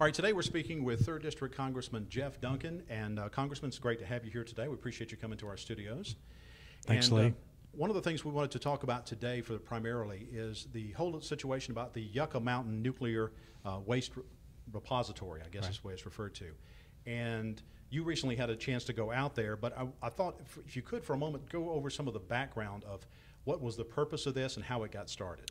right, today we're speaking with 3rd District Congressman Jeff Duncan. And Congressman, it's great to have you here today. We appreciate you coming to our studios. Thanks, Lee. One of the things we wanted to talk about today primarily is the whole situation about the Yucca Mountain nuclear waste repository, I guess is the way it's referred to. And you recently had a chance to go out there, but I thought if you could for a moment go over some of the background of what was the purpose of this and how it got started.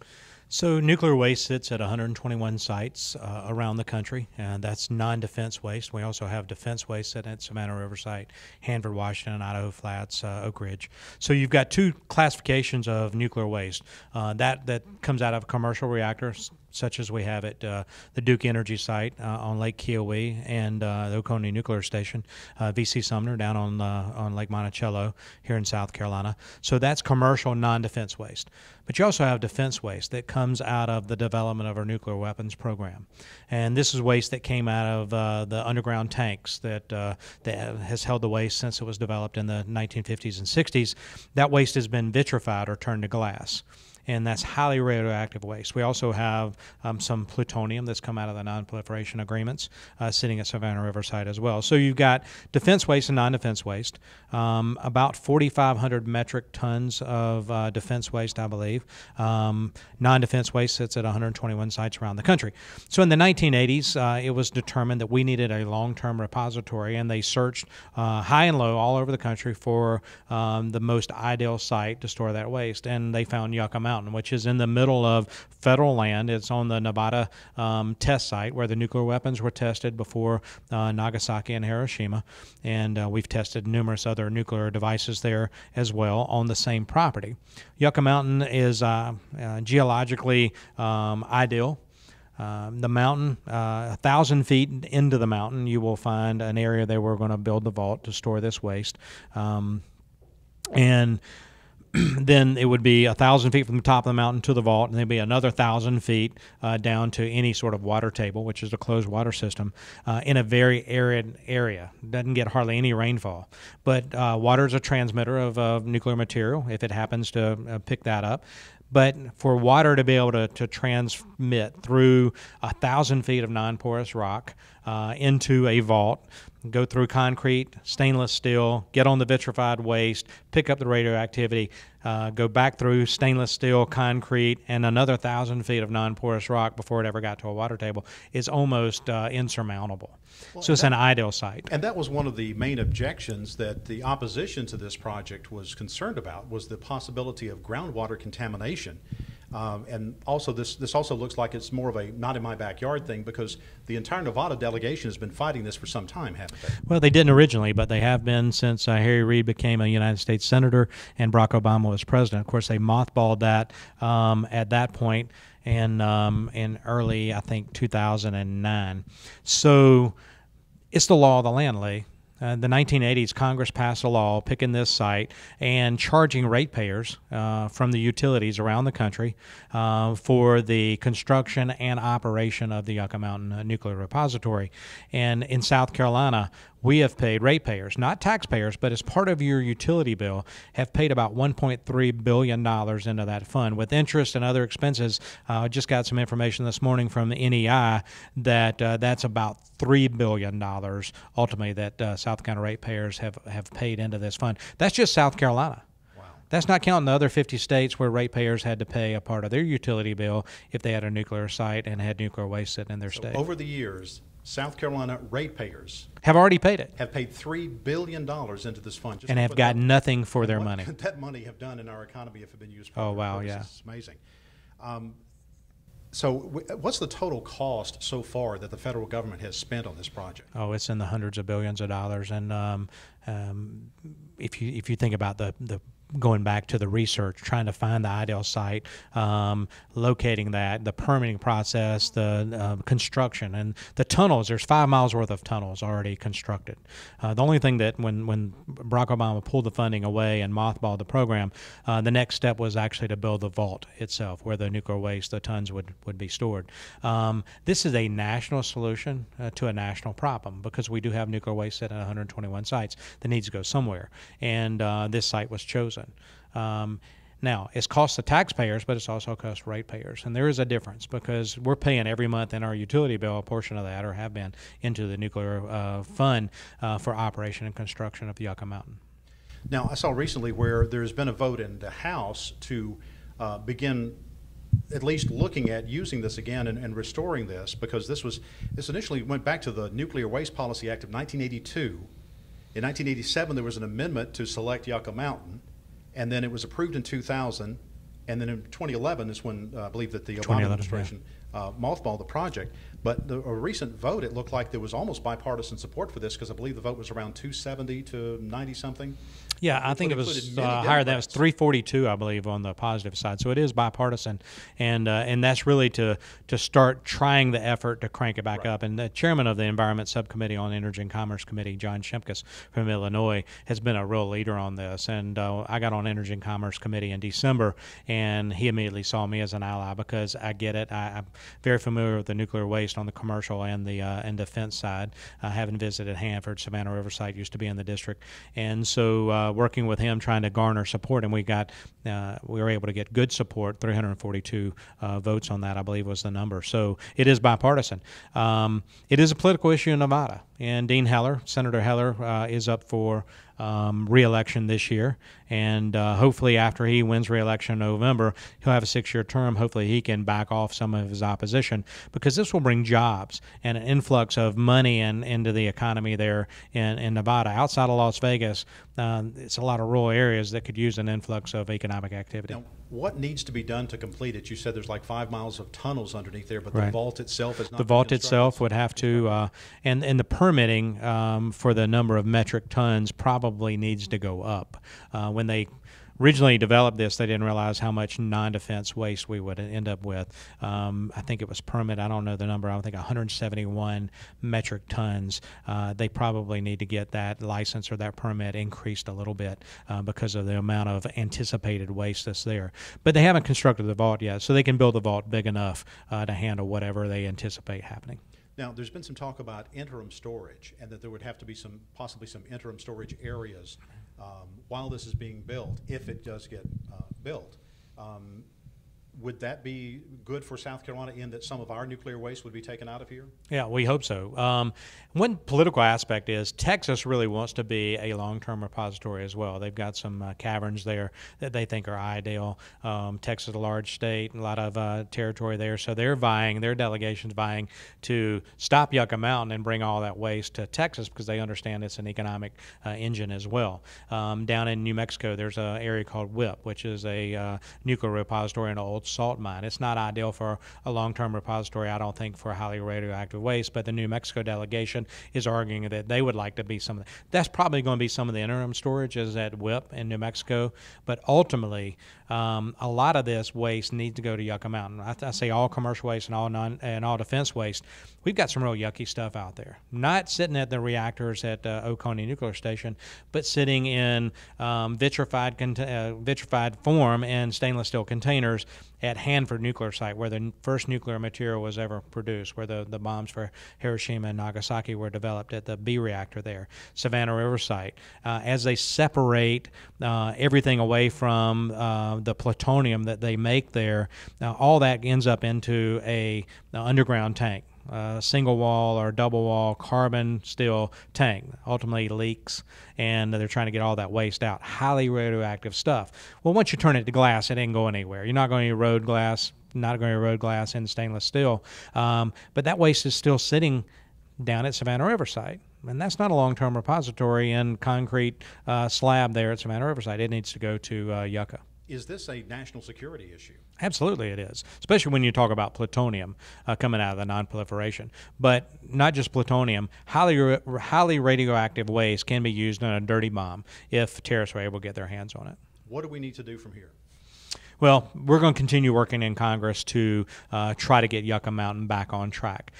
So nuclear waste sits at 121 sites around the country, and that's non-defense waste. We also have defense waste sitting at Savannah River site, Hanford, Washington, Idaho Flats, Oak Ridge. So you've got two classifications of nuclear waste. That comes out of commercial reactors, such as we have at the Duke Energy site on Lake Keowee and the Oconee Nuclear Station, VC Sumner down on Lake Monticello here in South Carolina. So that's commercial non-defense waste. But you also have defense waste that comes out of the development of our nuclear weapons program. And this is waste that came out of the underground tanks that has held the waste since it was developed in the 1950s and 60s. That waste has been vitrified or turned to glass, and that's highly radioactive waste. We also have some plutonium that's come out of the non-proliferation agreements sitting at Savannah River site as well. So you've got defense waste and non-defense waste, about 4,500 metric tons of defense waste, I believe. Non-defense waste sits at 121 sites around the country. So in the 1980s, it was determined that we needed a long-term repository, and they searched high and low all over the country for the most ideal site to store that waste, and they found Yucca Mountain, which is in the middle of federal land. It's on the Nevada test site where the nuclear weapons were tested before Nagasaki and Hiroshima, and we've tested numerous other nuclear devices there as well on the same property. Yucca Mountain is geologically ideal. The mountain, 1,000 feet into the mountain, you will find an area they were going to build the vault to store this waste. And then it would be 1,000 feet from the top of the mountain to the vault, and there'd be another 1,000 feet down to any sort of water table, which is a closed water system, in a very arid area. Doesn't get hardly any rainfall. But water is a transmitter of nuclear material if it happens to pick that up. But for water to be able to transmit through 1,000 feet of non-porous rock into a vault, go through concrete, stainless steel, get on the vitrified waste, pick up the radioactivity, go back through stainless steel, concrete, and another 1,000 feet of non-porous rock before it ever got to a water table is almost insurmountable. Well, so it's an ideal site. And that was one of the main objections that the opposition to this project was concerned about, was the possibility of groundwater contamination. And also this also looks like it's more of a not in my backyard thing, because the entire Nevada delegation has been fighting this for some time, haven't they? Well, they didn't originally, but they have been since Harry Reid became a United States Senator and Barack Obama was president. Of course, they mothballed that at that point in early, I think, 2009. So it's the law of the land, Lee. The 1980s, Congress passed a law picking this site and charging ratepayers from the utilities around the country for the construction and operation of the Yucca Mountain Nuclear Repository. And in South Carolina, we have paid ratepayers, not taxpayers, but as part of your utility bill, have paid about $1.3 billion into that fund. With interest and other expenses, I just got some information this morning from the NEI that that's about $3 billion ultimately that South Carolina ratepayers have paid into this fund. That's just South Carolina. Wow. That's not counting the other 50 states where ratepayers had to pay a part of their utility bill if they had a nuclear site and had nuclear waste sitting in their state. Over the years, South Carolina ratepayers have already paid it. Have paid $3 billion into this fund. And have gotten nothing for their money. That money have done in our economy if it had been used for oh, wow, purposes. Yeah. It's amazing. So what's the total cost so far that the federal government has spent on this project? Oh, it's in the hundreds of billions of dollars. And if you think about the going back to the research, trying to find the ideal site, locating that, the permitting process, the construction, and the tunnels. There's 5 miles worth of tunnels already constructed. The only thing that when Barack Obama pulled the funding away and mothballed the program, the next step was actually to build the vault itself where the nuclear waste, the tons would be stored. This is a national solution to a national problem because we do have nuclear waste at 121 sites that needs to go somewhere, and this site was chosen. Now, it's cost the taxpayers, but it's also cost ratepayers. And there is a difference because we're paying every month in our utility bill a portion of that, or have been, into the nuclear fund for operation and construction of Yucca Mountain. Now, I saw recently where there's been a vote in the House to begin at least looking at using this again and restoring this, because this initially went back to the Nuclear Waste Policy Act of 1982. In 1987, there was an amendment to select Yucca Mountain, and then it was approved in 2000, and then in 2011 is when I believe that the Obama administration mothballed the project. But a recent vote, it looked like there was almost bipartisan support for this, because I believe the vote was around 270 to 90 something. Yeah, I think it was higher than that. It was 342, I believe, on the positive side. So it is bipartisan, and that's really to start trying the effort to crank it back up. And the chairman of the Environment Subcommittee on Energy and Commerce Committee, John Shimkus from Illinois, has been a real leader on this. And I got on Energy and Commerce Committee in December, and he immediately saw me as an ally because I get it. I'm very familiar with the nuclear waste on the commercial and the defense side. Having visited Hanford, Savannah Riverside used to be in the district, and so working with him, trying to garner support, and we were able to get good support. 342 votes on that, I believe, was the number. So it is bipartisan. It is a political issue in Nevada, and Dean Heller, Senator Heller, is up for re-election this year, and hopefully after he wins re-election in November, he'll have a 6-year term. Hopefully he can back off some of his opposition, because this will bring jobs and an influx of money into the economy there in Nevada. Outside of Las Vegas, it's a lot of rural areas that could use an influx of economic activity. Now, what needs to be done to complete it? You said there's like 5 miles of tunnels underneath there, but the vault itself is not. The vault itself would have to, and the permitting for the number of metric tons probably needs to go up. When they originally developed this, they didn't realize how much non-defense waste we would end up with. I think it was permit, I don't know the number, I think 171 metric tons. They probably need to get that license or that permit increased a little bit because of the amount of anticipated waste that's there. But they haven't constructed the vault yet, so they can build the vault big enough to handle whatever they anticipate happening. Now, there's been some talk about interim storage, and that there would have to be possibly some interim storage areas while this is being built, if it does get built. Would that be good for South Carolina, in that some of our nuclear waste would be taken out of here? Yeah, we hope so. One political aspect is Texas really wants to be a long-term repository as well. They've got some caverns there that they think are ideal. Texas is a large state, a lot of territory there, so their delegation's vying to stop Yucca Mountain and bring all that waste to Texas, because they understand it's an economic engine as well. Down in New Mexico, there's an area called WIP, which is a nuclear repository in an old salt mine. It's not ideal for a long-term repository, I don't think, for highly radioactive waste, but the New Mexico delegation is arguing that they would like to be some of the, that's probably going to be some of the interim storage is at WIP in New Mexico, but ultimately a lot of this waste needs to go to Yucca Mountain. I say all commercial waste and all defense waste. We've got some real yucky stuff out there, not sitting at the reactors at Oconee Nuclear Station, but sitting in vitrified form in stainless steel containers at Hanford Nuclear Site, where the first nuclear material was ever produced, where the bombs for Hiroshima and Nagasaki were developed at the B reactor there. Savannah River Site. As they separate everything away from the plutonium that they make there, all that ends up into an underground tank. Single wall or double wall carbon steel tank, ultimately leaks, and they're trying to get all that waste out. Highly radioactive stuff. Well, once you turn it to glass, it ain't going anywhere. You're not going to erode glass, not going to erode glass in stainless steel, but that waste is still sitting down at Savannah Riverside. And that's not a long-term repository in concrete slab there at Savannah Riverside. It needs to go to Yucca. Is this a national security issue? Absolutely it is, especially when you talk about plutonium coming out of the non-proliferation. But not just plutonium, highly radioactive waste can be used in a dirty bomb if terrorists are able to get their hands on it. What do we need to do from here? Well, we're going to continue working in Congress to try to get Yucca Mountain back on track.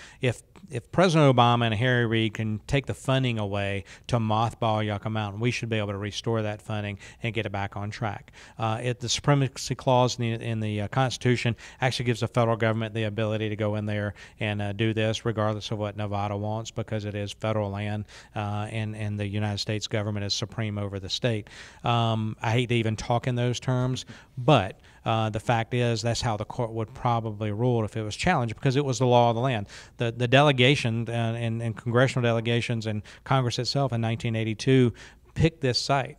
If President Obama and Harry Reid can take the funding away to mothball Yucca Mountain, we should be able to restore that funding and get it back on track. The Supremacy Clause in the Constitution actually gives the federal government the ability to go in there and do this regardless of what Nevada wants, because it is federal land and the United States government is supreme over the state. I hate to even talk in those terms, but the fact is that's how the court would probably rule if it was challenged, because it was the law of the land. The delegation and congressional delegations and Congress itself in 1982 picked this site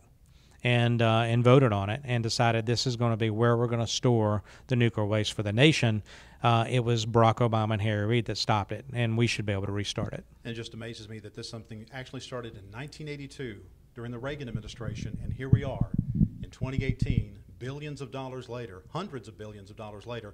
and voted on it and decided this is going to be where we're going to store the nuclear waste for the nation. It was Barack Obama and Harry Reid that stopped it, and we should be able to restart it. And it just amazes me that this something actually started in 1982 during the Reagan administration, and here we are in 2018, billions of dollars later, hundreds of billions of dollars later,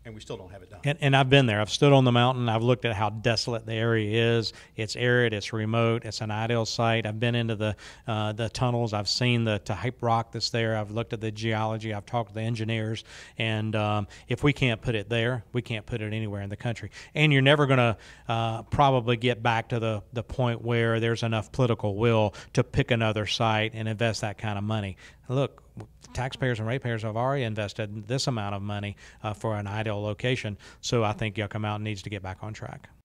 and we still don't have it done. And I've been there. I've stood on the mountain. I've looked at how desolate the area is. It's arid. It's remote. It's an ideal site. I've been into the tunnels. I've seen the type rock that's there. I've looked at the geology. I've talked to the engineers. And if we can't put it there, we can't put it anywhere in the country. And you're never going to probably get back to the point where there's enough political will to pick another site and invest that kind of money. Look, taxpayers and ratepayers have already invested this amount of money for an ideal location, so I think Yucca Mountain needs to get back on track.